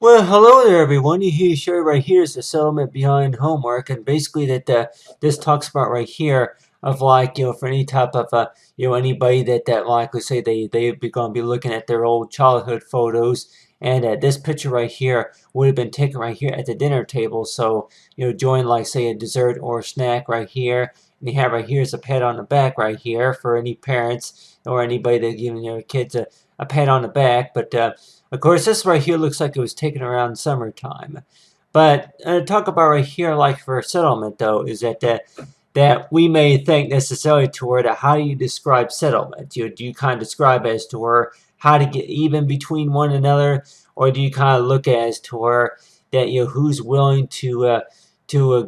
Well, hello there, everyone. You hear sure right here is the settlement behind homework, and basically this talks about right here of like for any type of anybody that like let's say they're gonna be looking at their old childhood photos, and this picture right here would have been taken right here at the dinner table. So join like say a dessert or a snack right here, and you have right here is a pat on the back right here for any parents or anybody that giving your kids a pat on the back, but. Of course, this right here looks like it was taken around summertime. But talk about right here, like for settlement, though, is that we may think necessarily to where that how do you describe settlement? Do you kind of describe as to where how to get even between one another, or do you kind of look as to where that who's willing to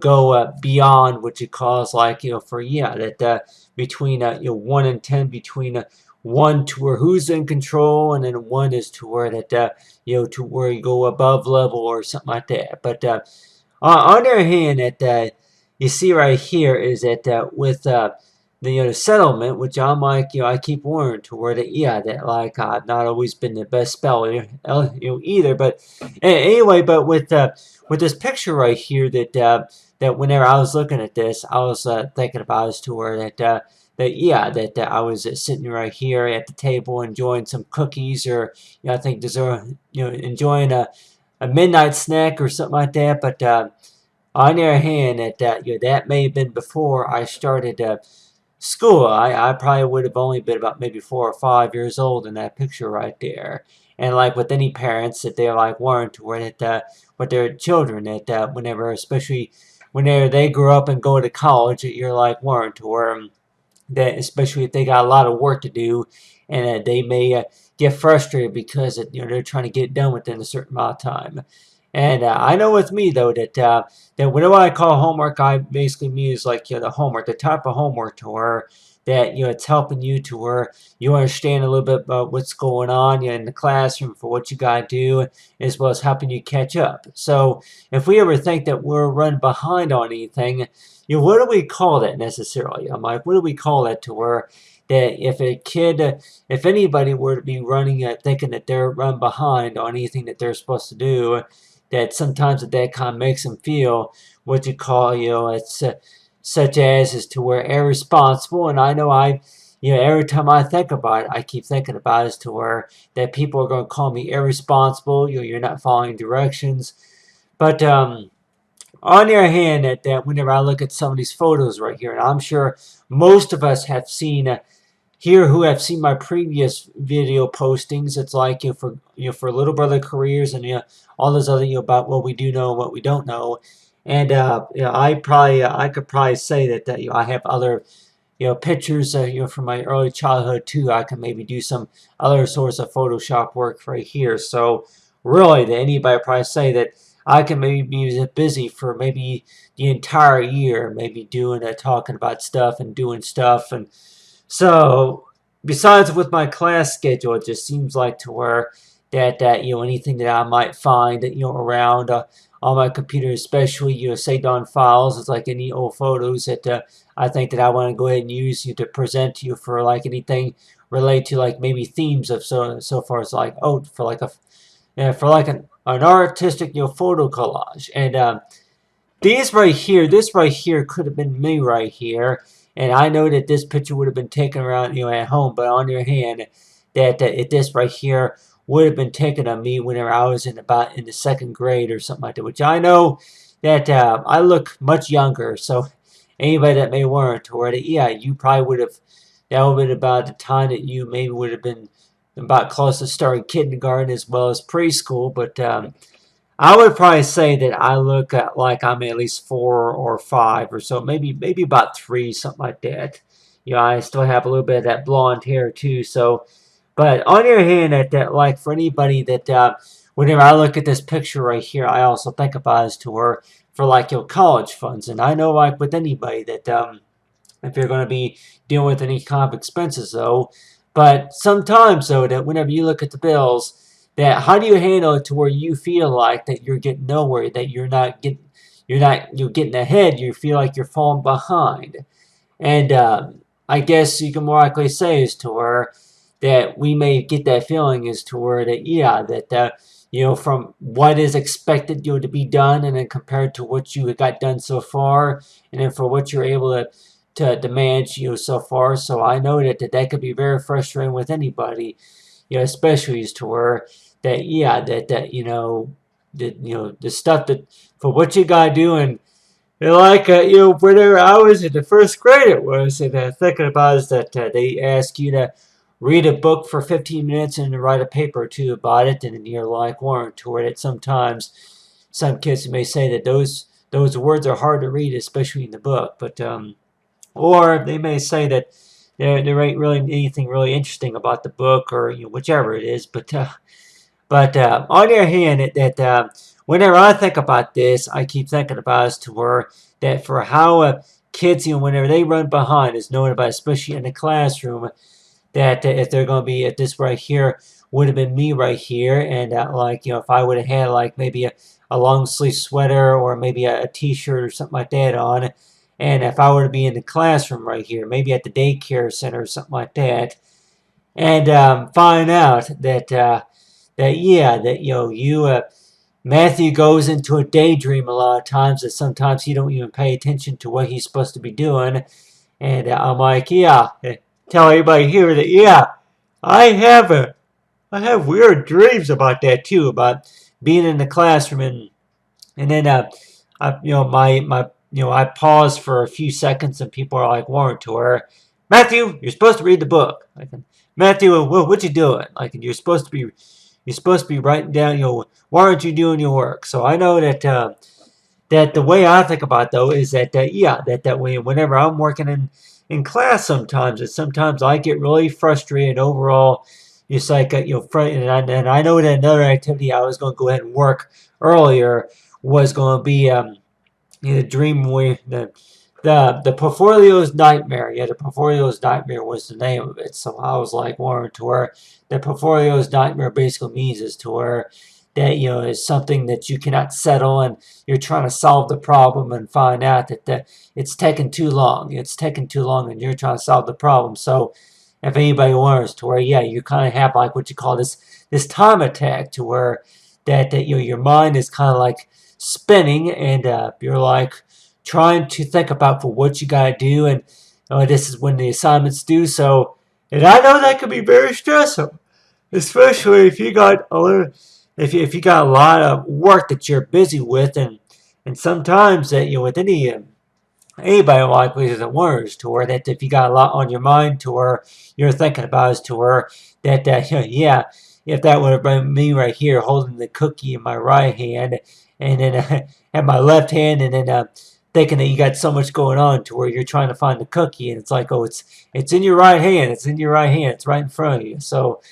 go beyond what you calls like for that between 1 and 10 between 1 to where who's in control, and then 1 is to where that to where you go above level or something like that. But on the other hand, that you see right here is that with the settlement, which I'm like I keep warning to where that that like I've not always been the best speller either. But anyway, but with this picture right here that whenever I was looking at this, I was thinking about as to where that I was sitting right here at the table enjoying some cookies or I think dessert, enjoying a midnight snack or something like that. But on the other hand, that may have been before I started school. I probably would have only been about maybe 4 or 5 years old in that picture right there. And like with any parents that they're like warned to where that with their children that whenever especially whenever they grow up and go to college, that you're like warned to where that especially if they got a lot of work to do, and they may get frustrated because they're trying to get it done within a certain amount of time. And I know with me though that whenever I call homework, I basically mean is like the homework, the type of homework to where that it's helping you to where you understand a little bit about what's going on in the classroom for what you gotta do, as well as helping you catch up. So if we ever think that we're running behind on anything, what do we call that necessarily? I'm like, what do we call that to where that if a kid, if anybody were to be running thinking that they're run behind on anything that they're supposed to do, that sometimes that kind of makes them feel what you call, it's such as is to where irresponsible. And I know every time I think about it, I keep thinking about it as to where that people are going to call me irresponsible. You're not following directions. But on the other hand, that whenever I look at some of these photos right here, and I'm sure most of us have seen here who have seen my previous video postings. It's like for little brother careers and all those other about what we do know and what we don't know. And I could probably say that I have other pictures from my early childhood too. I can maybe do some other sorts of Photoshop work right here. So really, that anybody probably say that I can maybe be busy for maybe the entire year, maybe doing talking about stuff and doing stuff. And so besides with my class schedule, it just seems like to where that anything that I might find around on my computer, especially saved on files, it's like any old photos that I think that I want to go ahead and use to present to you for like anything related to like maybe themes of so far as like for like for like an artistic photo collage. And this right here could have been me right here. And I know that this picture would have been taken around, at home. But on your hand, that this right here would have been taken of me whenever I was in the second grade or something like that. Which I know that I look much younger. So anybody that may want to wear it, yeah, you probably would have. That would have been about the time that you maybe would have been about close to starting kindergarten as well as preschool. But I would probably say that I look at like I'm at least 4 or 5 or so, maybe about 3, something like that. I still have a little bit of that blonde hair too. So, but on the other hand, that like for anybody that whenever I look at this picture right here, I also think about as to where for like college funds, and I know like with anybody that if you're going to be dealing with any kind of expenses though. But sometimes though that whenever you look at the bills, that how do you handle it to where you feel like that you're getting nowhere, that you're getting ahead, you feel like you're falling behind. And I guess you can more likely say is to where that we may get that feeling is to where that yeah that from what is expected to be done, and then compared to what you got done so far, and then for what you're able to manage so far. So I know that could be very frustrating with anybody, especially as to where that yeah that the stuff that for what you gotta do. And like, whenever I was in the first grade, it was, and thinking about is that they ask you to read a book for 15 minutes and write a paper or two about it, and then you're like, warrant toward it. Sometimes some kids may say that those words are hard to read, especially in the book, but or they may say that there ain't really anything really interesting about the book, or whichever it is, but on the other hand, whenever I think about this, I keep thinking about as to where that for how kids, whenever they run behind, is knowing about, especially in the classroom, that if they're going to be at this right here, would have been me right here, and like, if I would have had like maybe a long sleeve sweater or maybe a t-shirt or something like that on, and if I were to be in the classroom right here, maybe at the daycare center or something like that, and find out that Matthew goes into a daydream a lot of times, that sometimes he don't even pay attention to what he's supposed to be doing. And I'm like, yeah, tell everybody here that, yeah, I have weird dreams about that too, about being in the classroom, and then I pause for a few seconds, and people are like, warrant to her, Matthew, you're supposed to read the book. Like, Matthew, what you doing? Like, you're supposed to be writing down, why aren't you doing your work? So I know that the way I think about it, though, is that way whenever I'm working in class, sometimes I get really frustrated overall. It's like and I know that another activity I was going to go ahead and work earlier was going to be dream where the Portfolio's Nightmare. Yeah, the Portfolio's Nightmare was the name of it. So I was like, warrant to where the Portfolio's Nightmare basically means is to where that is something that you cannot settle, and you're trying to solve the problem and find out that it's taken too long. It's taken too long, and you're trying to solve the problem. So if anybody wants to where you kind of have like what you call this time attack, to where that your mind is kind of like spinning, and you're like trying to think about for what you gotta do, and this is when the assignments due. So, and I know that can be very stressful, especially if you got if you got a lot of work that you're busy with, and sometimes that with anybody likely is at worse, to where that if you got a lot on your mind, to where you're thinking about, is to where that yeah, if that would have been me right here holding the cookie in my right hand, and then at my left hand, and then thinking that you got so much going on to where you're trying to find the cookie, and it's like, oh, it's in your right hand, it's in your right hand, it's right in front of you. So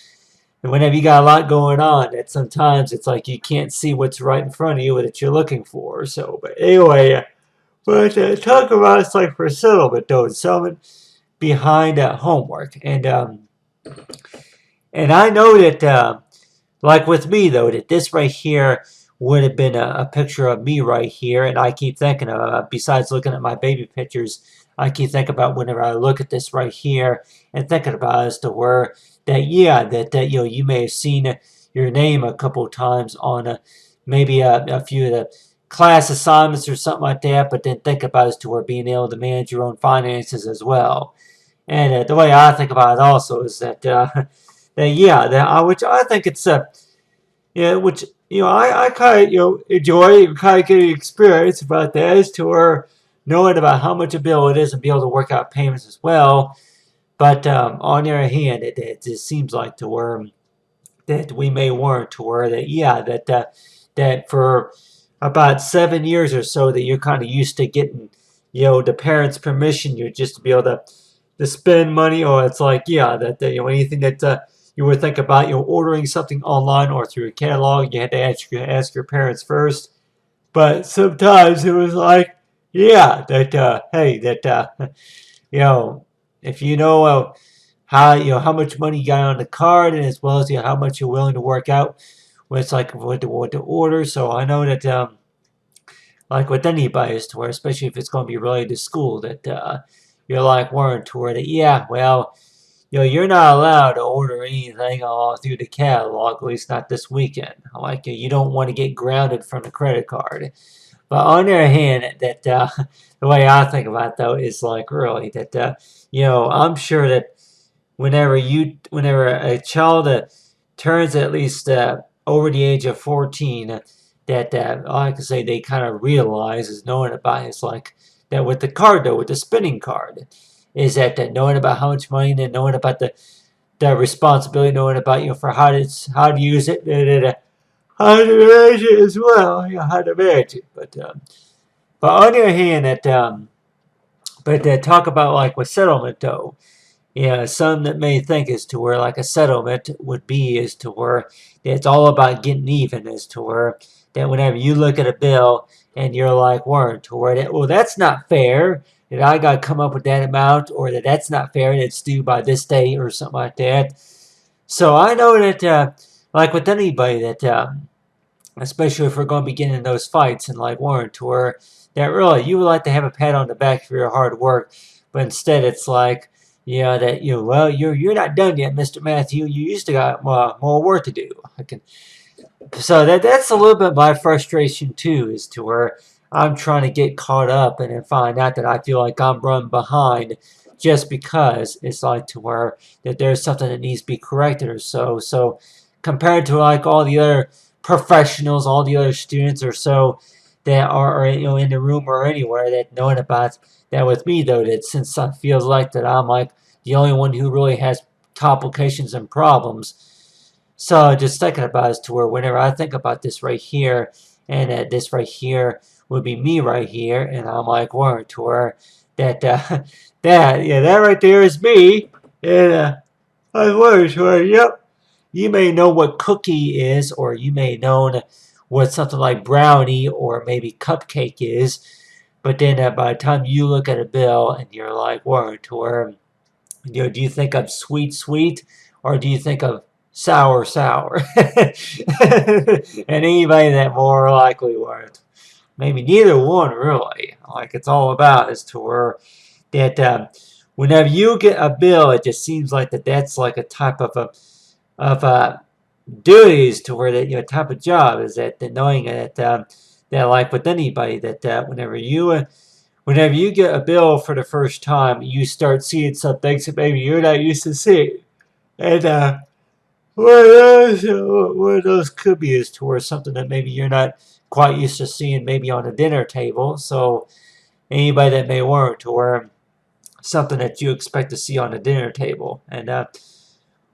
whenever you got a lot going on, that sometimes it's like you can't see what's right in front of you that you're looking for. So, but anyway, but talk about it's like for settlement, though, settlement behind homework, and I know that like with me, though, that this right here would have been a picture of me right here, and I keep thinking besides looking at my baby pictures, I keep thinking about whenever I look at this right here, and thinking about as to where that you may have seen your name a couple of times on maybe a few of the class assignments or something like that, but then think about as to where being able to manage your own finances as well. And the way I think about it also is which I think it's which I kind of enjoy, kind of getting experience about that, as to where knowing about how much a bill it is and be able to work out payments as well. But on the other hand, it just seems like to where that we may warrant to where that for about 7 years or so that you're kind of used to getting the parents' permission, you're just to be able to spend money, or it's like anything that you would think about ordering something online or through a catalog, you had to ask your parents first. But sometimes it was like, hey, you know if how much money you got on the card, and as well as how much you're willing to work out when it's like what to order. So I know that like with anybody, is to where, especially if it's going to be related to school, that you're like warned to where that well, you're not allowed to order anything through the catalog, at least not this weekend. Like you don't want to get grounded from the credit card. But on the other hand, that the way I think about it, though is like really that I'm sure that whenever a child turns at least over the age of 14, that like I say they kind of realize is knowing about it's like that with the card though with the spending card is that knowing about how much money and knowing about the responsibility, knowing about for how to use it, how to manage it as well, how to manage it. But on the other hand, but talk about like with settlement though. Yeah, some that may think as to where like a settlement would be is to where it's all about getting even as to where that whenever you look at a bill and you're like, Warren, to where that, well, that's not fair that I got to come up with that amount or that's not fair and it's due by this date or something like that. So I know that like with anybody that especially if we're going to be getting in those fights and like Warren to where that really you would like to have a pat on the back for your hard work, but instead it's like that well you're not done yet, Mr. Matthew. You used to got more work to do. So that's a little bit my frustration too, is to where I'm trying to get caught up and then find out that I feel like I'm running behind just because it's like to where that there's something that needs to be corrected or so. So compared to like all the other professionals, all the other students or so that are in the room or anywhere that knowing about that with me though, that since it feels like that I'm like the only one who really has complications and problems. So just thinking about it to where whenever I think about this right here, and this right here would be me right here, and I'm like, Warren, to where that that right there is me, and I was where, yep. You may know what cookie is, or you may know what something like brownie or maybe cupcake is, but then by the time you look at a bill and you're like, Warren, to where do you think of sweet, sweet, or do you think of sour, sour? And anybody that more likely would. Maybe neither one, really. Like it's all about is to where that whenever you get a bill, it just seems like that's like a type of duties to where that type of job is that knowing that like with anybody that whenever you get a bill for the first time, you start seeing some things that maybe you're not used to seeing. And one of those could be is towards something that maybe you're not quite used to seeing maybe on a dinner table. So anybody that may want to wear something that you expect to see on a dinner table. And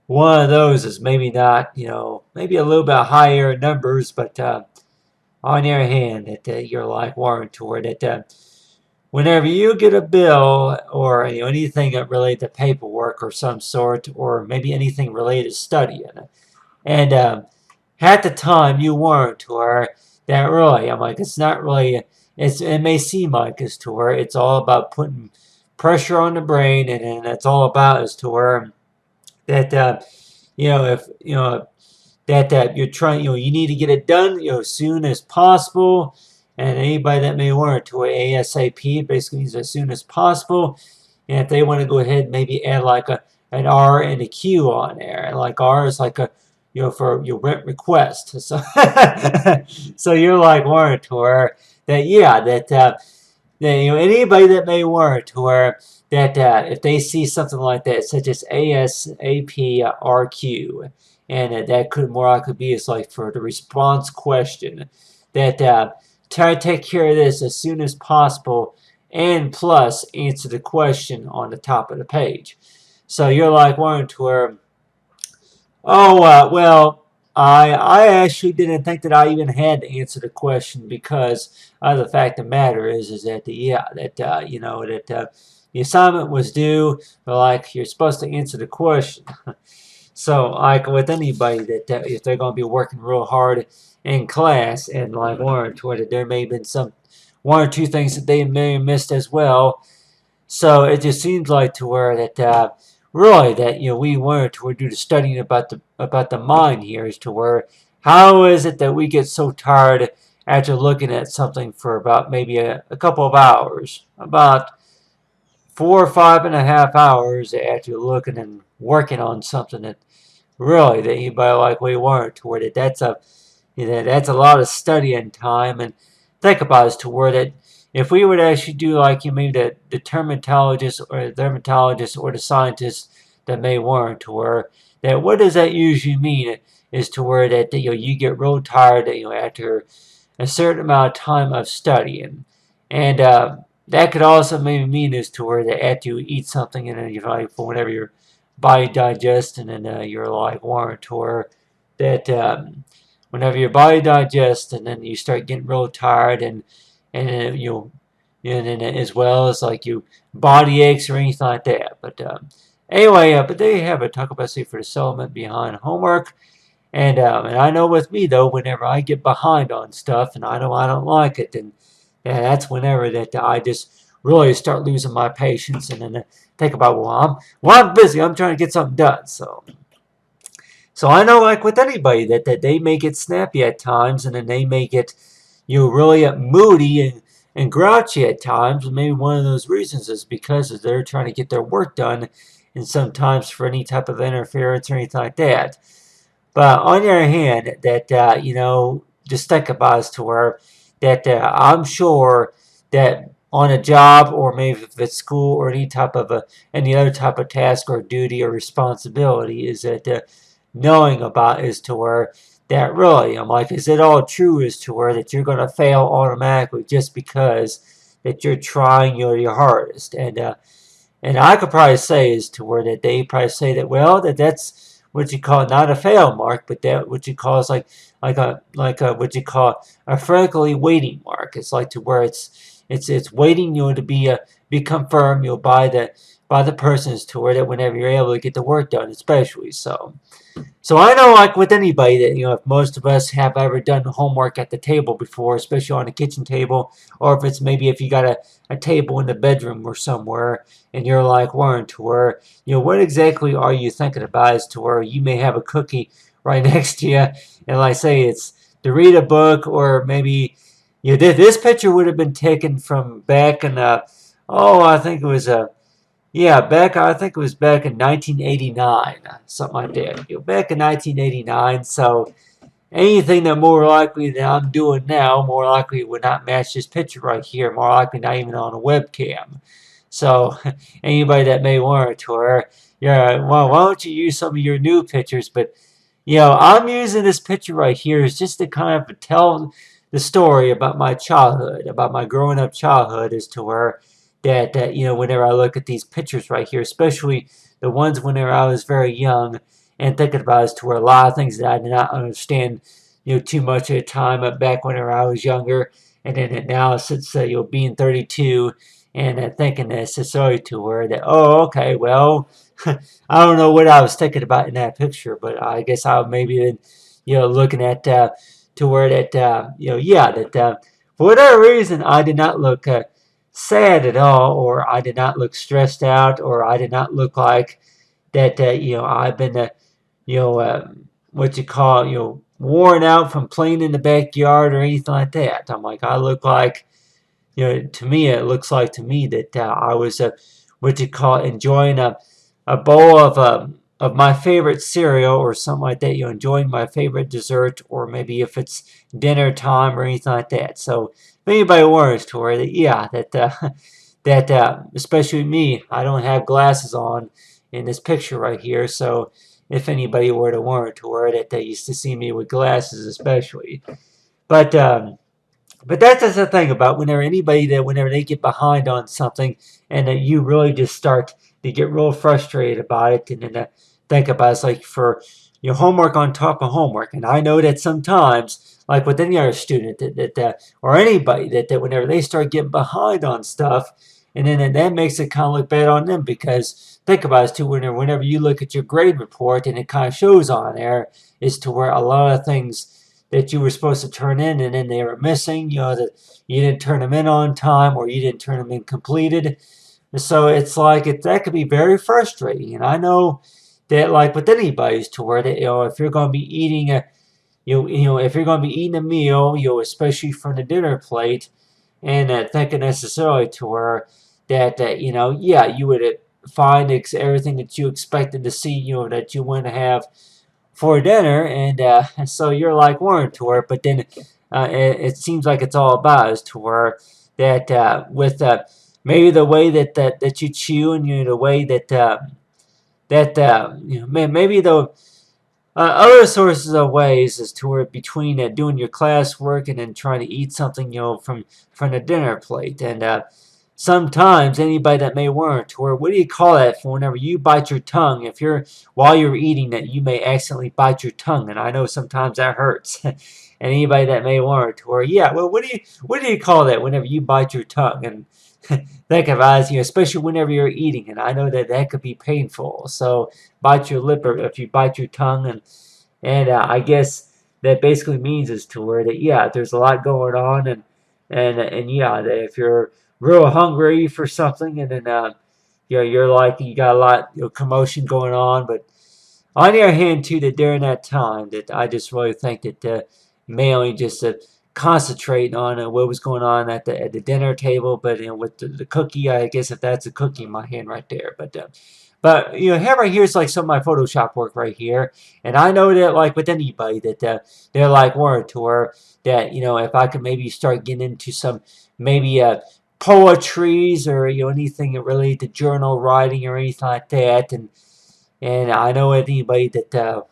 one of those is maybe not, maybe a little bit higher numbers, but on the other hand, that you're like Warren toward that whenever you get a bill or anything that related to paperwork or some sort, or maybe anything related to studying, and at the time you weren't to where that really, I'm like, it's not really, it may seem like it's to where it's all about putting pressure on the brain, and that's all about is to where that, if, that you're trying, you need to get it done, as soon as possible. And anybody that may want to ASAP basically means as soon as possible. And if they want to go ahead and maybe add like an R and a Q on there, and like R is like a for your rent request. So so you're like Warren to where that anybody that may want to where that if they see something like that such as ASAP RQ, and that could more likely be is like for the response question that try to take care of this as soon as possible, and plus answer the question on the top of the page. So you're like wanting to where, oh, well, I actually didn't think that I even had to answer the question because the fact of the matter is that the assignment was due, but like you're supposed to answer the question. So like with anybody that if they're going to be working real hard in class and like one or two, there may have been some one or two things that they may have missed as well. So it just seems like to where that really that we wanted to do the studying about the mind here is to where how is it that we get so tired after looking at something for about maybe a couple of hours, about 4 or 5.5 hours after looking and working on something that really that anybody like we weren't toward it. That's a lot of studying time. And think about it to where that if we would actually do like you maybe the dermatologist or the dermatologist or the scientist that may warrant to where that what does that usually mean is to where that you get real tired after a certain amount of time of studying. And that could also maybe mean is to where that after you eat something and then you're like for whatever your body digests and then you're like warrant or that whenever your body digests and then you start getting real tired and and then as well as like you body aches or anything like that. But anyway, but there you have it. Talk about say for the settlement behind homework. And I know with me though, whenever I get behind on stuff and I know I don't like it, then that's whenever that I just really start losing my patience and then think about well I'm busy. I'm trying to get something done. So I know like with anybody that they may get snappy at times and then they may get really moody and grouchy at times. And maybe one of those reasons is because they're trying to get their work done and sometimes for any type of interference or anything like that. But on the other hand, that just think about it to where that I'm sure that on a job or maybe if it's school or any other type of task or duty or responsibility is that knowing about is to where that really I'm like, is it all true as to where that you're going to fail automatically just because that you're trying your hardest and I could probably say is to where that they probably say that well that's what you call not a fail mark, but that what you call is like a what you call a frankly waiting mark. It's like to where it's waiting to be confirmed by the persons to where that whenever you're able to get the work done, especially so I know, like with anybody, that if most of us have ever done homework at the table before, especially on a kitchen table, or if it's maybe if you got a table in the bedroom or somewhere, and you're like Warren, to where what exactly are you thinking about? As to where you may have a cookie right next to you, and like say it's to read a book, or maybe this picture would have been taken from back in I think it was a yeah, I think it was back in 1989, something like that. Back in 1989, so anything that more likely that I'm doing now, more likely would not match this picture right here, more likely not even on a webcam. So anybody that may want to, or yeah, well, why don't you use some of your new pictures? But I'm using this picture right here is just to kind of tell the story about my childhood, about my growing up childhood, as to where that whenever I look at these pictures right here, especially the ones whenever I was very young, and thinking about as to where a lot of things that I did not understand, too much at the time back whenever I was younger, and then now since being 32, and thinking necessarily to where that okay well. I don't know what I was thinking about in that picture, but I guess I maybe been, looking at to where that, yeah, that for whatever reason I did not look sad at all, or I did not look stressed out, or I did not look like that. I've been, what you call, worn out from playing in the backyard or anything like that. I'm like, I look like, to me, it looks like to me that I was, what you call, enjoying a bowl of my favorite cereal or something like that. Enjoying my favorite dessert, or maybe if it's dinner time or anything like that. So if anybody worries to where that, yeah, that that especially me, I don't have glasses on in this picture right here. So if anybody were to worry to where that they used to see me with glasses, especially, but. But that's just the thing about whenever they get behind on something and that you really just start to get real frustrated about it and then think about it. It's like for your homework on top of homework. And I know that sometimes, like with any other student or anybody that whenever they start getting behind on stuff, and then that makes it kind of look bad on them because think about it too, whenever you look at your grade report and it kind of shows on there is to where a lot of things that you were supposed to turn in and then they were missing, that you didn't turn them in on time or you didn't turn them in completed. And so it's like that could be very frustrating. And I know that like with anybody's to where that, if you're going to be eating if you're going to be eating a meal, especially from the dinner plate, and thinking necessarily to where that you know, yeah, you would find everything that you expected to see, you know, that you want to have for dinner, and so you're like warm to her. But then it seems like it's all about is to her that with maybe the way that you chew, and you know, the way that you know, maybe the other sources of ways is to where between doing your classwork and then trying to eat something, you know, from the dinner plate. And sometimes anybody that may want to, or what do you call that for whenever you bite your tongue? If you're while you're eating that, you may accidentally bite your tongue, and I know sometimes that hurts. And anybody that may want to, or yeah, well, what do you call that whenever you bite your tongue? And think of eyes, you know, especially whenever you're eating, and I know that that could be painful. So bite your lip, or if you bite your tongue, and I guess that basically means is to where that yeah, there's a lot going on, and yeah, that if you're real hungry for something, and then you know, you're like you got a lot, you know, commotion going on, but on the other hand, too, that during that time, that I just really think that mainly just concentrate on what was going on at the dinner table, but you know, with the cookie, I guess if that's a cookie in my hand right there, but you know, here right here is like some of my Photoshop work right here, and I know that like with anybody that they're like word to her that you know if I could maybe start getting into some maybe poetries or you know anything related to journal writing or anything like that, and I know anybody that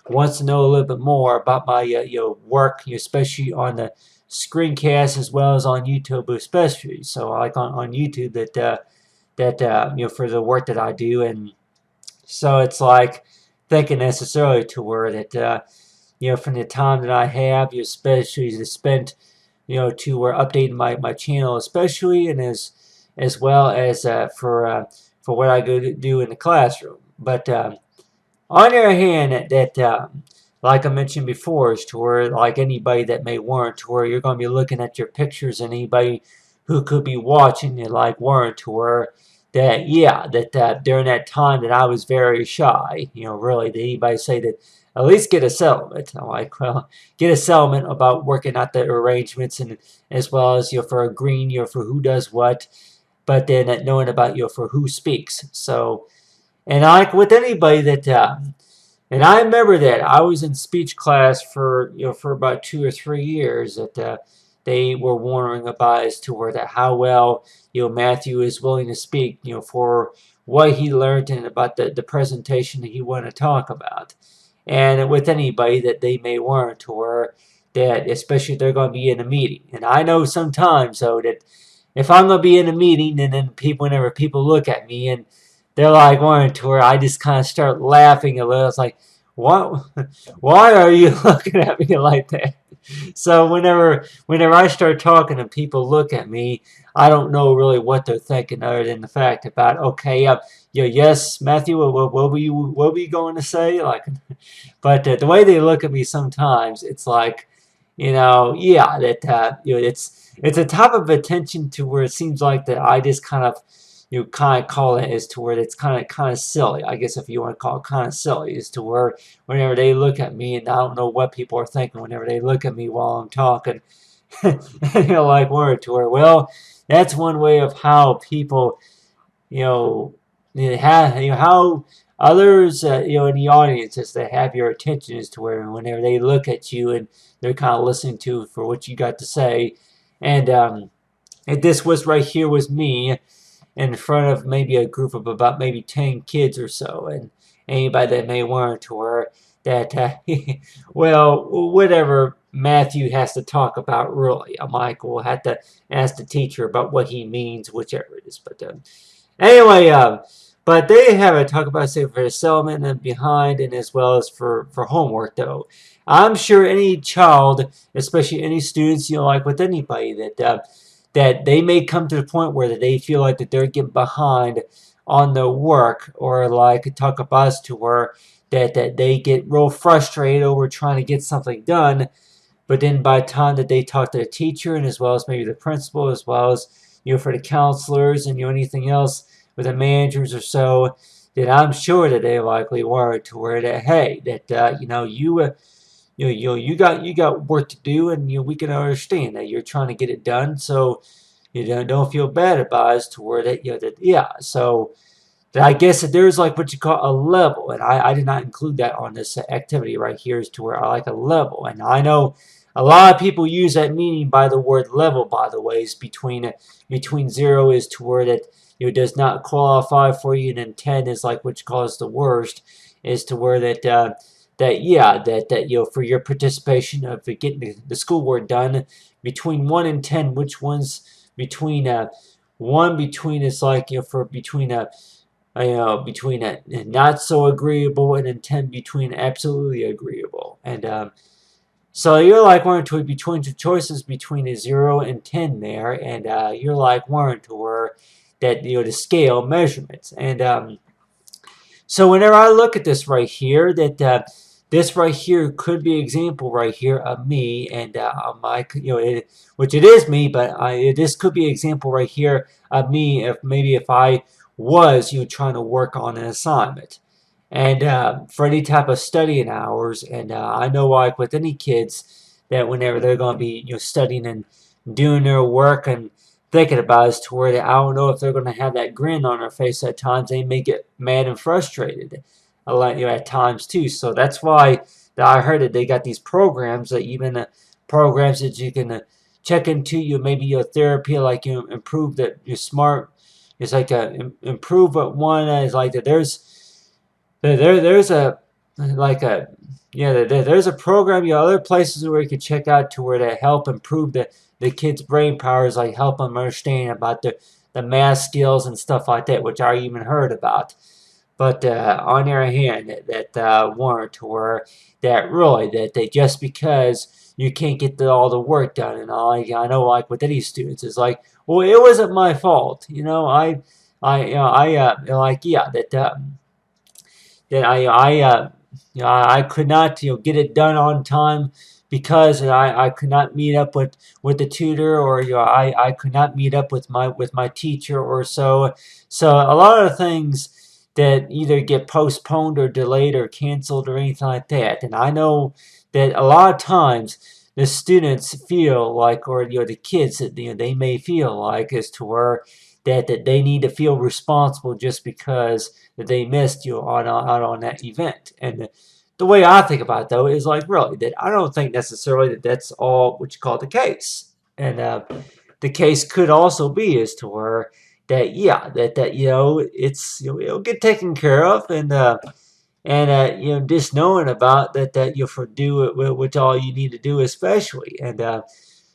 wants to know a little bit more about my you know work, you know, especially on the screencast as well as on YouTube, especially. So like on YouTube that you know for the work that I do, and so it's like thinking necessarily to where that you know from the time that I have, you know, especially to spend you know to where updating my channel, especially, and as well as for what I go to do in the classroom, but. On the other hand, that like I mentioned before, is to where like anybody that may warrant to where you're going to be looking at your pictures, and anybody who could be watching it like warrant to where that yeah that during that time that I was very shy, you know, really did anybody say that at least get a settlement? I'm like, well, get a settlement about working out the arrangements, and as well as you know for agreeing you know for who does what, but then knowing about you know for who speaks. So. And like with anybody that, and I remember that I was in speech class for you know for about 2 or 3 years that they were wondering about as to where that how well you know Matthew is willing to speak you know for what he learned and about the presentation that he wanted to talk about, and with anybody that they may want to where that especially if they're going to be in a meeting, and I know sometimes though that if I'm going to be in a meeting and then people whenever people look at me and they're like wanting to where I just kind of start laughing a little. It's like, what? Why are you looking at me like that? So whenever I start talking and people look at me, I don't know really what they're thinking other than the fact about okay, yeah, yes, Matthew, what were you going to say? Like, but the way they look at me sometimes, it's like, you know, yeah, that you know, it's a type of attention to where it seems like that I just kind of you kind of call it as to where it's kind of silly. I guess if you want to call it kind of silly, is to where whenever they look at me, and I don't know what people are thinking whenever they look at me while I'm talking, and you're like word to where well, that's one way of how people you know, have, you know how others, you know, in the audiences that have your attention is to where whenever they look at you and they're kind of listening to for what you got to say, and this was right here was me in front of maybe a group of about maybe 10 kids or so, and anybody that may want to or that, well, whatever Matthew has to talk about, really, Michael will have to ask the teacher about what he means, whichever it is. But anyway, but they have a talk about say for the settlement and behind, and as well as for homework though. I'm sure any child, especially any students, you know, like with anybody that they may come to the point where they feel like that they're getting behind on their work, or like talk about us to where that they get real frustrated over trying to get something done, but then by the time that they talk to the teacher and as well as maybe the principal, as well as you know for the counselors and you know anything else with the managers or so, then I'm sure that they likely were to where that hey that you know you got work to do, and you know we can understand that you're trying to get it done. So you don't feel bad about it, as to where that that yeah. So I guess that there's like what you call a level, and I did not include that on this activity right here, is to where I like a level, and I know a lot of people use that meaning by the word level. By the way, is between 0 is to where that does not qualify for you, and then 10 is like what you call is the worst, is to where that for your participation of getting the schoolwork done between 1 and 10, which one's between 1 between is like for between between a not so agreeable and then 10 between absolutely agreeable. And so you're like one to between two choices between a 0 and 10 there, and you're like one to where that the scale measurements. And so whenever I look at this right here, that this right here could be an example right here of me, and my which it is me, but this could be an example right here of me if I was trying to work on an assignment, and for any type of studying hours. And I know like with any kids that whenever they're going to be studying and doing their work and thinking about is to where I don't know if they're going to have that grin on their face at times. They may get mad and frustrated a lot at times too. So that's why that I heard that they got these programs, that even programs that you can check into maybe your therapy, like improve that you're smart. It's like a improve one is like that. There's a like a there's a program, other places where you can check out to where to help improve the kids' brain powers, like help them understand about the math skills and stuff like that, which I even heard about. But on the other hand, that weren't, or that really that they just because you can't get all the work done and all. I know like with any students, it's like, well, it wasn't my fault, like that I could not get it done on time because I could not meet up with the tutor, or I could not meet up with my teacher or so. So a lot of things that either get postponed or delayed or canceled or anything like that. And I know that a lot of times the students feel like, or the kids that they may feel like, as to where that they need to feel responsible just because that they missed out on that event. And the way I think about it, though, is like really that I don't think necessarily that that's all what you call the case. And the case could also be as to where that it's it'll get taken care of, and just knowing about that you'll do it, which all you need to do especially. And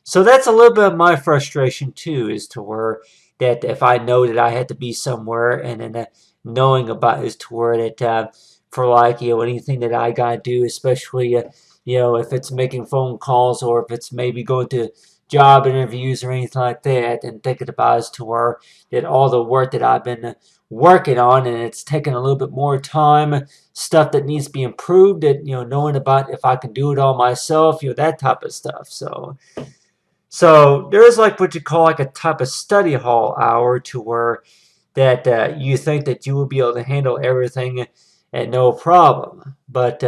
so that's a little bit of my frustration too, is to where that if I know that I had to be somewhere, and then knowing about is to where that for like anything that I gotta do, especially if it's making phone calls, or if it's maybe going to job interviews or anything like that, and thinking about is to where that all the work that I've been working on, and it's taking a little bit more time, stuff that needs to be improved, that knowing about if I can do it all myself, that type of stuff. So there's like what you call like a type of study hall hour, to where that you think that you will be able to handle everything at no problem. But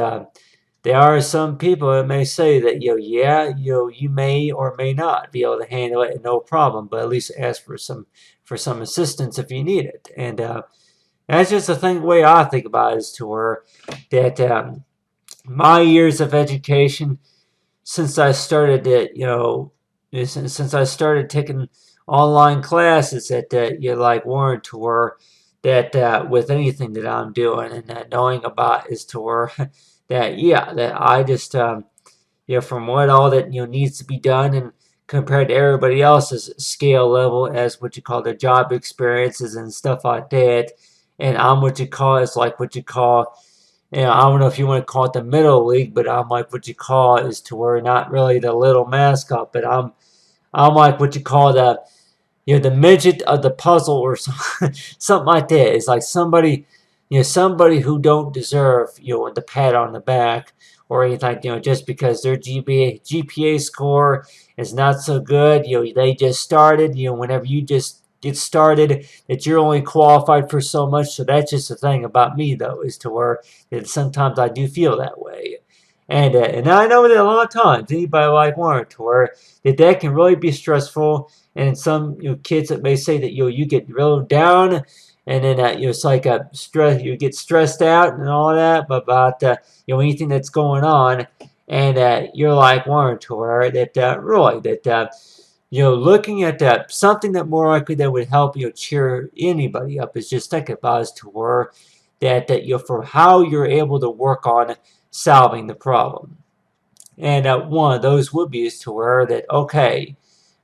there are some people that may say that you may or may not be able to handle it at no problem, but at least ask for some assistance if you need it. And that's just the way I think about it, is to where that my years of education, since I started it, since I started taking online classes, that you're like Warren, to where that with anything that I'm doing, and that knowing about is to where that I just from what all that needs to be done, and compared to everybody else's skill level as what you call their job experiences and stuff like that, and I'm what you call is like what you call, I don't know if you want to call it the middle league, but I'm like what you call is to where not really the little mascot, but I'm like what you call the midget of the puzzle, or something like that. It's like somebody who don't deserve the pat on the back or anything, just because their GPA score is not so good. They just started. Whenever you just get started, that you're only qualified for so much. So that's just the thing about me, though, is to where that sometimes I do feel that way. And I know that a lot of times anybody like one to where that can really be stressful. And some kids that may say that you get real down, and then it's like a stress. You get stressed out and all that, but about anything that's going on, and you're like one to where that really that looking at that, something that more likely that would help cheer anybody up is just think about as to where that for how you're able to work on solving the problem. And one of those would be is to where that okay,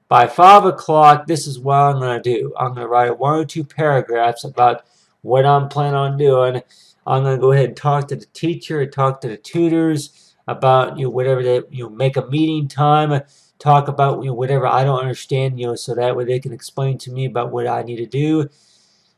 by 5 o'clock, this is what I'm going to do. I'm going to write 1 or 2 paragraphs about what I'm planning on doing. I'm going to go ahead and talk to the teacher, talk to the tutors about whatever they make a meeting time, talk about whatever I don't understand, so that way they can explain to me about what I need to do.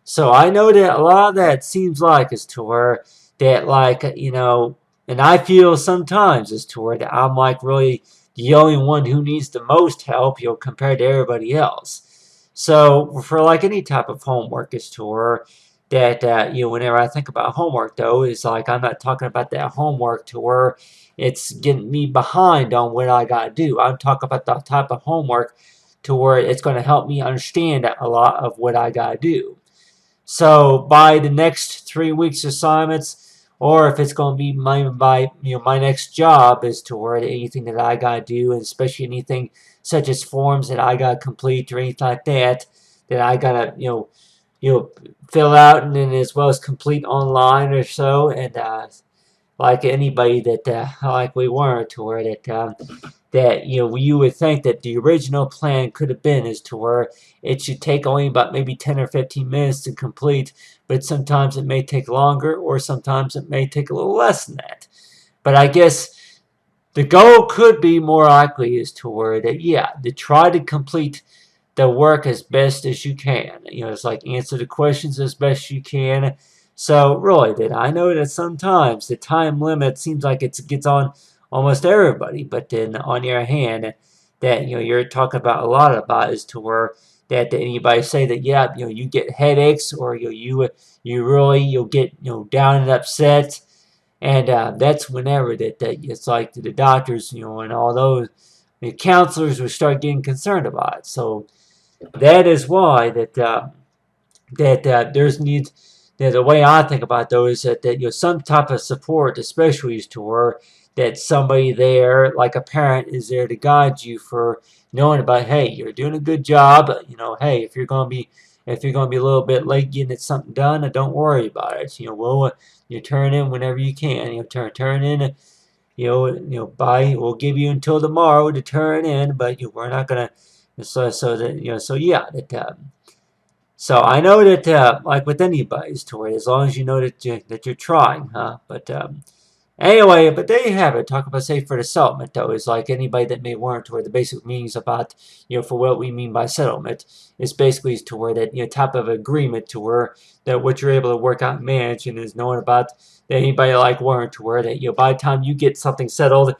So I know that a lot of that seems like is to where that like and I feel sometimes is to where that I'm like really the only one who needs the most help, compared to everybody else. So for like any type of homework is to where that whenever I think about homework though is like I'm not talking about that homework to where it's getting me behind on what I gotta do. I'm talking about the type of homework to where it's going to help me understand a lot of what I gotta do. So by the next 3 weeks assignments, or if it's going to be my next job is toward anything that I gotta do, and especially anything such as forms that I gotta complete or anything like that that I gotta fill out and then as well as complete online or so, and like anybody that like we were toward it. That you would think that the original plan could have been is to where it should take only about maybe 10 or 15 minutes to complete, but sometimes it may take longer or sometimes it may take a little less than that. But I guess the goal could be more likely is to where that to try to complete the work as best as you can. It's like answer the questions as best you can. So really, that I know that sometimes the time limit seems like it gets on almost everybody, but then on the other hand, that you're talking about a lot about is to where that anybody say that you get headaches or you really you'll get down and upset, and that's whenever that it's like the doctors and all those the counselors will start getting concerned about it. So that is why that there's needs. The way I think about those is that some type of support, especially to where that somebody there, like a parent, is there to guide you for knowing about, hey, you're doing a good job. Hey, if you're gonna be a little bit late getting something done, don't worry about it. You turn in whenever you can. Turn in. We'll give you until tomorrow to turn in, but we're not gonna. So that so yeah that. So I know that like with anybody's story, as long as you know that you're trying, huh? But anyway, but there you have it. Talk about safe for the settlement, though, is like anybody that may warrant to where the basic meanings about, for what we mean by settlement is basically to where that, type of agreement to where that what you're able to work out and manage and is knowing about that anybody like warrant to where that, by the time you get something settled,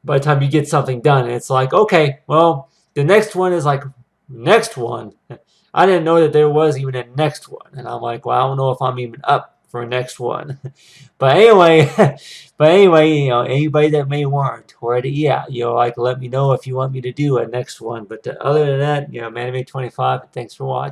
by the time you get something done, and it's like, okay, well, the next one is like, next one. I didn't know that there was even a next one. And I'm like, well, I don't know if I'm even up for a next one. But anyway, anybody that may want, or like let me know if you want me to do a next one. But other than that, Manime 25, thanks for watching.